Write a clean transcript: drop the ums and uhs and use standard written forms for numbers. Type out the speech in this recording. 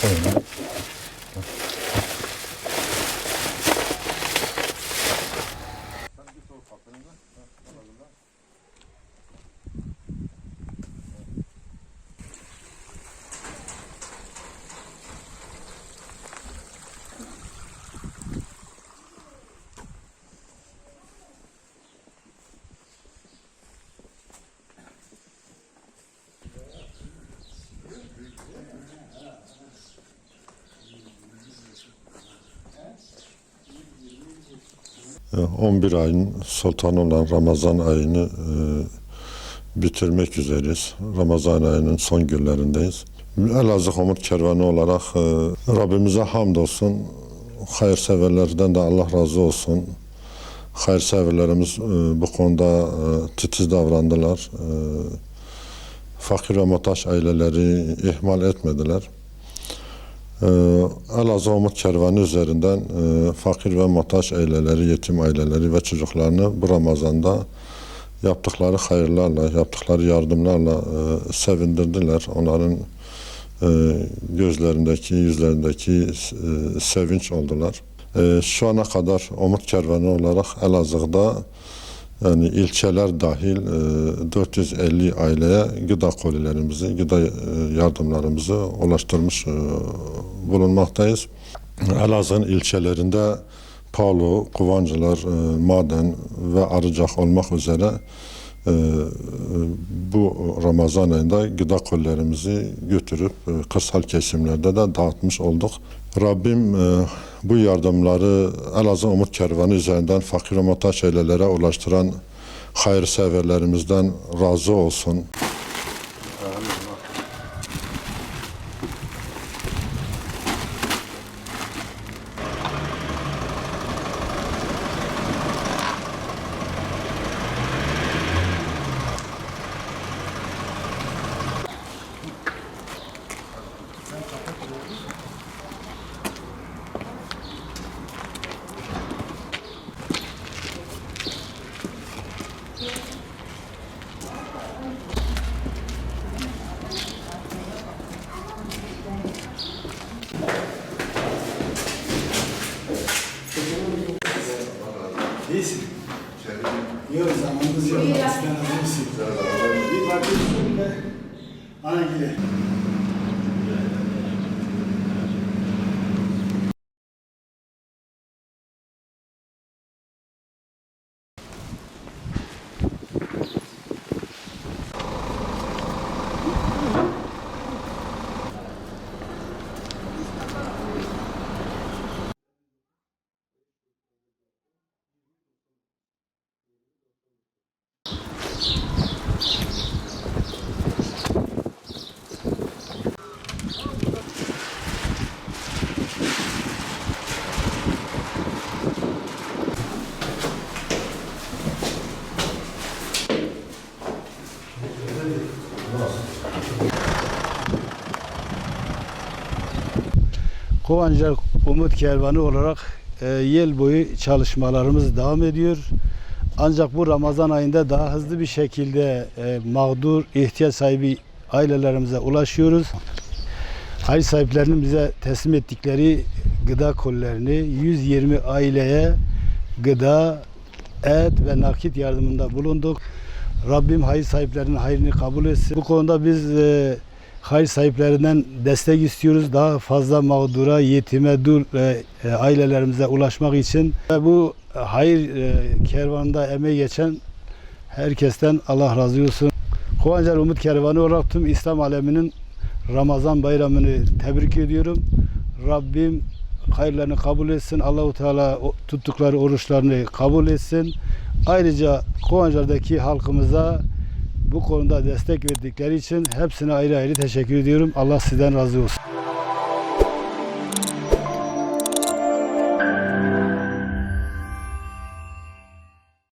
koyun. E, 11 ayın sultanı olan Ramazan ayını bitirmek üzereyiz. Ramazan ayının son günlerindeyiz. Elazığ Umut Kervanı olarak Rabbimize hamdolsun. Hayırseverlerden de Allah razı olsun. Hayırseverlerimiz bu konuda titiz davrandılar. Fakir ve muhtaç aileleri ihmal etmediler. Elazığ Umut Kervanı üzerinden fakir ve muhtaç aileleri, yetim aileleri ve çocuklarını bu Ramazan'da yaptıkları hayırlarla, yaptıkları yardımlarla sevindirdiler. Onların gözlerindeki, yüzlerindeki sevinç oldular. Şu ana kadar Umut Kervanı olarak Elazığ'da yani ilçeler dahil 450 aileye gıda kolilerimizi, gıda yardımlarımızı ulaştırmış bulunmaktayız. Elazığ'ın ilçelerinde Palu, Kuvancılar, Maden ve Arıcak olmak üzere bu Ramazan ayında gıda kolilerimizi götürüp kırsal kesimlerde de dağıtmış olduk. Rabbim bu yardımları Elazığ Umut Kervanı üzerinden fakir ve muhtaç ailelere ulaştıran hayırseverlerimizden razı olsun. İyisin. Yok zamanımız yok. Sen hazır mısın? Bir parça üstünde ana gile. Kovancılar Umut Kervanı olarak yıl boyu çalışmalarımız devam ediyor. Ancak bu Ramazan ayında daha hızlı bir şekilde mağdur, ihtiyaç sahibi ailelerimize ulaşıyoruz. Hayır sahiplerinin bize teslim ettikleri gıda kolilerini 120 aileye gıda, et ve nakit yardımında bulunduk. Rabbim hayır sahiplerinin hayrını kabul etsin. Bu konuda biz hayır sahiplerinden destek istiyoruz. Daha fazla mağdura, yetime, dul ailelerimize ulaşmak için. Bu hayır kervanında emeği geçen herkesten Allah razı olsun. Kovancılar Umut Kervanı olarak tüm İslam aleminin Ramazan bayramını tebrik ediyorum. Rabbim hayırlarını kabul etsin. Allahu Teala tuttukları oruçlarını kabul etsin. Ayrıca Kovancılar'daki halkımıza bu konuda destek verdikleri için hepsine ayrı ayrı teşekkür ediyorum. Allah sizden razı olsun.